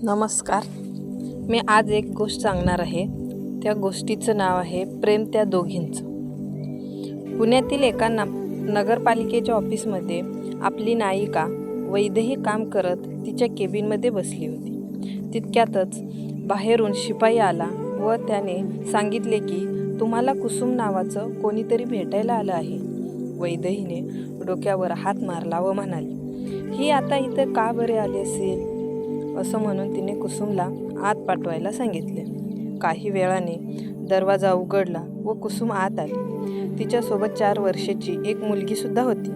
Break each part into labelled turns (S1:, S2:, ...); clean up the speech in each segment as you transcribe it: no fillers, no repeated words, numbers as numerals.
S1: नमस्कार. मी आज एक गोष्ट सांगणार आहे. त्या गोष्टीचं नाव आहे प्रेम त्या दोघींचं. पुण्यातील एका नगरपालिकेच्या ऑफिसमध्ये आपली नायिका वैदेही काम करत तिच्या केबिनमध्ये बसली होती. तितक्यातच बाहेरून शिपाई आला व त्याने सांगितले की तुम्हाला कुसुम नावाचं कोणीतरी भेटायला आलं आहे. वैदेहीने डोक्यावर हात मारला व म्हणाली, ही आता इथं का बरे आले असेल? असं म्हणून तिने कुसुमला आत पाठवायला सांगितले. काही वेळाने दरवाजा उघडला व कुसुम आत आली. तिच्यासोबत 4 वर्षाची एक मुलगीसुद्धा होती.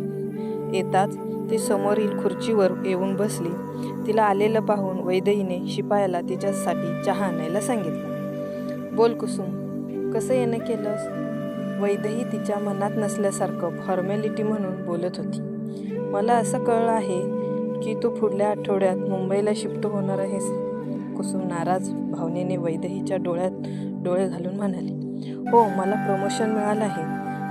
S1: येताच ती समोरील खुर्चीवर येऊन बसली. तिला आलेलं पाहून वैदेहीने शिपायाला तिच्यासाठी चहा आणायला सांगितलं. बोल कुसुम, कसं येणं केलंस? वैदेही तिच्या मनात नसल्यासारखं फॉर्मॅलिटी म्हणून बोलत होती. मला असं कळलं आहे की तू पुढल्या आठवड्यात मुंबईला शिफ्ट होणार आहेस. कुसुम नाराज भावनेने वैदेहीच्या डोळ्यात डोळे घालून म्हणाली, हो, मला प्रमोशन मिळालं आहे,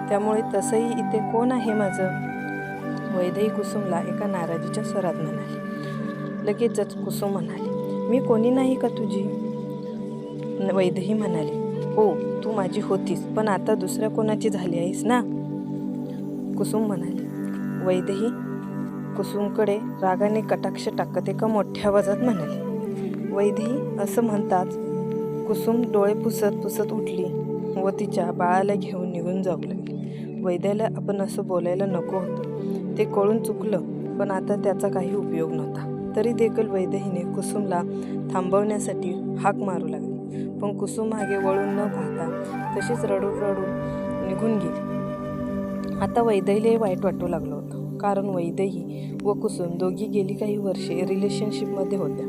S1: त्यामुळे तसंही इथे कोण आहे माझं? वैदेही कुसुमला एका नाराजीच्या स्वरात म्हणाली. लगेचच कुसुम म्हणाली, मी कोणी नाही का तुझी? वैदेही म्हणाली, हो, तू माझी होतीस, पण आता दुसऱ्या कोणाची झाली आहेस ना? कुसुम म्हणाली. वैदेही कुसुमकडे रागाने कटाक्ष टाकत एका मोठ्या आवाजात म्हणाली. वैदेही असं म्हणताच कुसुम डोळे पुसत पुसत उठली व तिच्या बाळाला घेऊन निघून जाऊ लागली. वैद्याला आपण असं बोलायला नको होतं, ते कळून चुकलं, पण आता त्याचा काही उपयोग नव्हता. तरी देखील वैदेहीने कुसुमला थांबवण्यासाठी हाक मारू लागली, पण कुसुम मागे वळून न पाहता तशीच रडून रडून निघून गेली. आता वैदेहीला वाईट वाटू लागलं होतं, कारण वैदेही व कुसुम दोघी गेली काही वर्षे रिलेशनशिपमध्ये होत्या.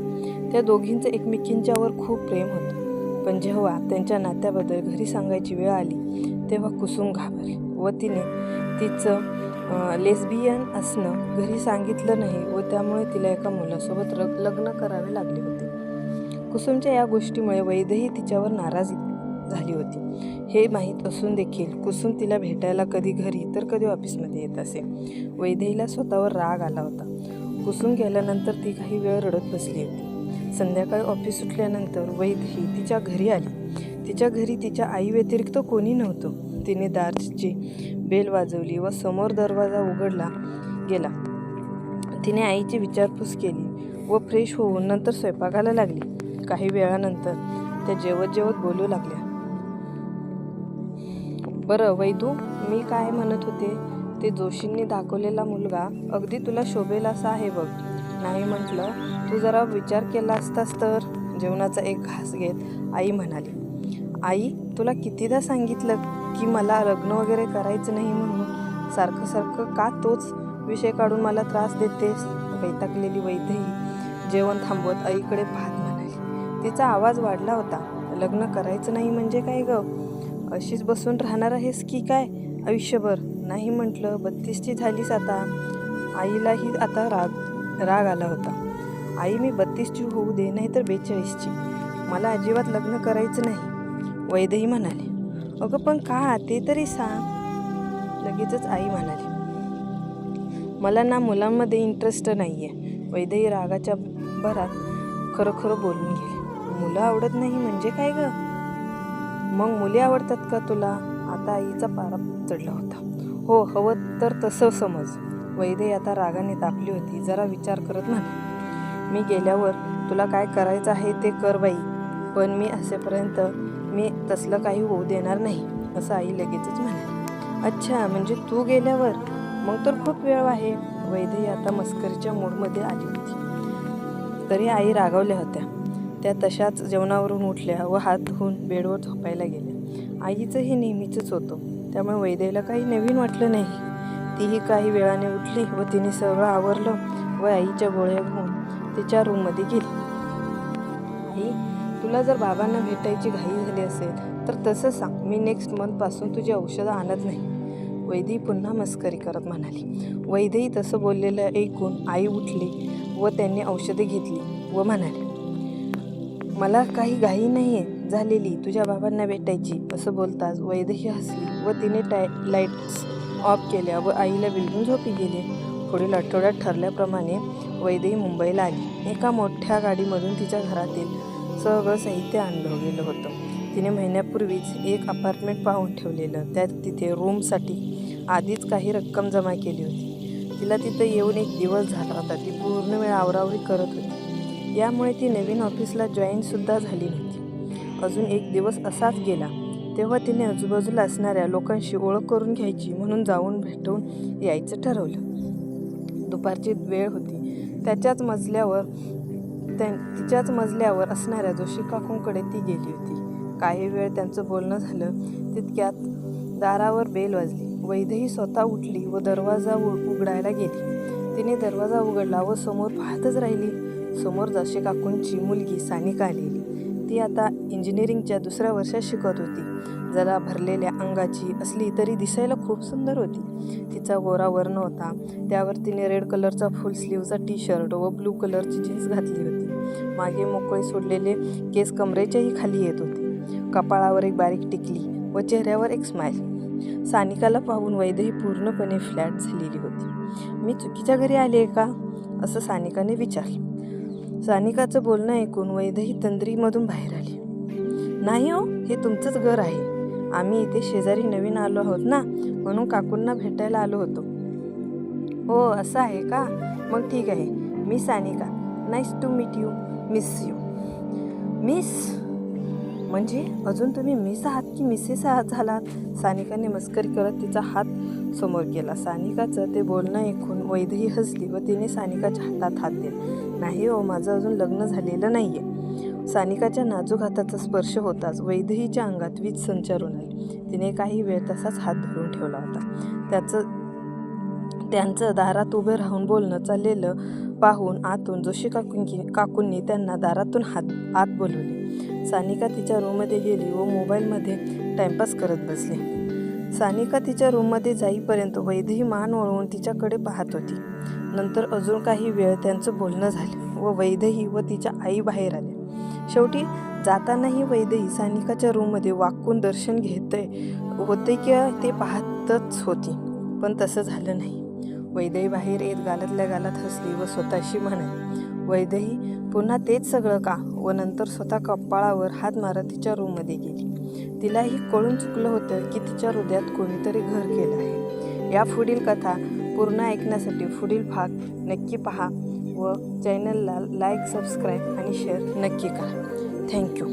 S1: त्या दोघींचं एकमेकींच्यावर खूप प्रेम होतं, पण जेव्हा त्यांच्या नात्याबद्दल घरी सांगायची वेळ आली तेव्हा कुसुम घाबरली व तिने तिचं लेस्बियन असणं घरी सांगितलं नाही व त्यामुळे तिला एका मुलासोबत लग्न करावे लागले होते. कुसुमच्या या गोष्टीमुळे वैदेही तिच्यावर नाराज झाली होती. हे माहीत असून देखील कुसुम तिला भेटायला कधी घरी तर कधी ऑफिसमध्ये येत असे. वैदेहीला स्वतःवर राग आला होता. कुसुम गेल्यानंतर ती काही वेळ रडत बसली होती. संध्याकाळी ऑफिस सुटल्यानंतर वैदेही तिच्या घरी आली. तिच्या घरी तिच्या आई व्यतिरिक्त कोणी नव्हतं. तिने दारची बेल वाजवली व समोर दरवाजा उघडला गेला. तिने आईची विचारपूस केली व फ्रेश होऊन नंतर स्वयंपाकाला लागली. काही वेळानंतर त्या जेवत बोलू लागल्या. बरं वैदू, मी काय म्हणत होते, ते जोशींनी दाखवलेला मुलगा अगदी तुला शोभेल असा आहे बघ. नाही म्हटलं, तू जरा विचार केला असतास तर. जेवणाचा एक घास घेत आई म्हणाली. आई, तुला कितीदा सांगितलं की मला लग्न वगैरे करायचं नाही म्हणून. सारखं का तोच विषय काढून मला त्रास देतेस? वैतागलेली वैदेही जेवण थांबवत आईकडे पाहत म्हणाली. तिचा आवाज वाढला होता. लग्न करायचं नाही म्हणजे काय ग? अशीच बसून राहणार आहेस की काय आयुष्यभर? नाही म्हटलं, 32ची झालीस आता. आईलाही आता राग आला होता. आई, मी 32ची होऊ दे, नाही तर 42ची, मला अजिबात लग्न करायचं नाही. वैदेही म्हणाली. अगं पण का, ते तरी सांग. लगेचच आई म्हणाली, मला ना मुलांमध्ये इंटरेस्ट नाही आहे. वैदेही रागाच्या भरात खरं बोलून गेली. मुलं आवडत नाही म्हणजे काय ग? मग मुली आवडतात का तुला? आता आईचा पारा चढला होता. हो, हवं तर तसं समज. वैदेही आता रागाने तापली होती. जरा विचार करत म्हणाली, मी गेल्यावर तुला काय करायचं आहे ते कर बाई, पण मी असेपर्यंत मी तसलं काही होऊ देणार नाही, असं आई लगेचच म्हणाली. अच्छा, म्हणजे तू गेल्यावर? मग तर खूप वेळ आहे. वैदेही आता मस्करीच्या मूडमध्ये आली होती. तरी आई रागावल्या होत्या. त्या तशाच जेवणावरून उठल्या व हात धुवून बेडवर झोपायला गेल्या. आईचं हे नेहमीचंच होतं, त्यामुळे वैदेहीला काही नवीन वाटलं नाही. तीही काही वेळाने उठली व तिने सगळं आवरलं व आईच्या गोळ्या घेऊन तिच्या रूममध्ये गेली. आई, तुला जर बाबांना भेटायची घाई झाली असेल तर तसं सांग, मी नेक्स्ट मंथपासून तुझी औषधं आणत नाही. वैदेही पुन्हा मस्करी करत म्हणाली. वैदेही तसं बोललेलं ऐकून आई उठली व त्यांनी औषधे घेतली व म्हणाली, मला काही घाई नाही आहे झालेली तुझ्या बाबांना भेटायची. असं बोलताच वैदेही हसली व तिने लाईट्स ऑफ केल्या व आईला बिलगून झोपी गेली. पुढील आठवड्यात ठरल्याप्रमाणे वैदेही मुंबईला आली. एका मोठ्या गाडीमधून तिच्या घरातील सगळं साहित्य आणलं गेलं होतं. तिने महिन्यापूर्वीच एक अपार्टमेंट पाहून ठेवलेलं. त्यात तिथे रूमसाठी आधीच काही रक्कम जमा केली होती. तिला तिथं येऊन 1 दिवस झाला होता. ती पूर्ण वेळ आवरावरी करत होती. यामुळे ती नवीन ऑफिसला जॉईनसुद्धा झाली नव्हती. अजून 1 दिवस असाच गेला तेव्हा तिने आजूबाजूला असणाऱ्या लोकांशी ओळख करून घ्यायची म्हणून जाऊन भेटून यायचं ठरवलं. दुपारची वेळ होती. तिच्याच मजल्यावर असणाऱ्या जोशी काकूंकडे ती गेली होती. काही वेळ त्यांचं बोलणं झालं. तितक्यात दारावर बेल वाजली. वैदेही स्वतः उठली व दरवाजा उघडायला गेली. तिने दरवाजा उघडला व समोर पाहतच राहिली. समोर जोशी काकूंची मुलगी सानिका आलेली. ती आता इंजिनिअरिंगच्या 2ऱ्या वर्षात शिकत होती. जरा भरलेल्या अंगाची असली तरी दिसायला खूप सुंदर होती. तिचा गोरा वर्ण होता. त्यावर तिने रेड कलरचा फुल स्लीवचा टी-शर्ट व ब्लू कलरची जीन्स घातली होती. मागे मोकळे सोडलेले केस कमरेच्याही खाली येत होते. कपाळावर एक बारीक टिकली व चेहऱ्यावर एक स्माईल. सानिकाला पाहून वैदेही पूर्णपणे फ्लॅट झालेली होती. मी चुकीच्या घरी आले का असं सानिकाने विचारलं. सानिकाचं बोलणं ऐकून वैदेही तंद्रीमधून बाहेर आली. नाही हो, हे तुमचंच घर आहे. आम्ही इथे शेजारी नवीन आलो आहोत ना, म्हणून काकूंना भेटायला आलो होतो. हो असं आहे का? मग ठीक आहे. मी Sanika. Nice to meet you. Miss you. Miss म्हणजे अजून तुम्ही मिस आहात की मिसेस आहात झालात? सानिकाने मस्करी करत तिचा हात समोर केला. सानिकाचं ते बोलणं ऐकून वैदेही हसली व तिने सानिकाच्या हातात हात दिला. नाही हो, माझं अजून लग्न झालेलं नाही आहे. सानिकाच्या नाजूक हाताचा स्पर्श होताच वैदेहीच्या अंगात वीज संचारून आली. तिने काही वेळ तसाच हात धरून ठेवला होता. त्यांचं दारात उभे राहून बोलणं चाललेलं पाहून आतून जोशी काकूंनी त्यांना दारातून आत बोलवले. सानिका तिच्या रूममध्ये गेली व मोबाईलमध्ये टाइमपास करत बसली. सानिका तिच्या रूममध्ये जाईपर्यंत वैदेही मान वळवून तिच्याकडे पाहत होती. नंतर अजून काही वेळ त्यांचं बोलणं झालं व वैदेही व तिच्या आई बाहेर आल्या. शेवटी जातानाही वैदेही सानिकाच्या रूममध्ये वाकून दर्शन होते की ते पाहतच होती, पण तसं झालं नाही. वैदेही बाहेर येत गालातल्या गालात हसली व स्वतःशी म्हणाली, वैदेही पुन्हा तेच सगळं का? व नंतर स्वतः कपाळावर हात मारत तिच्या रूममध्ये गेली. तिलाही कळून चुकलं होतं की तिच्या हृदयात कोणीतरी घर केलं आहे. या पुढील कथा पूर्ण ऐकण्यासाठी पुढील भाग नक्की पहा व चॅनलला लाईक, सबस्क्राईब आणि शेअर नक्की करा. थँक्यू.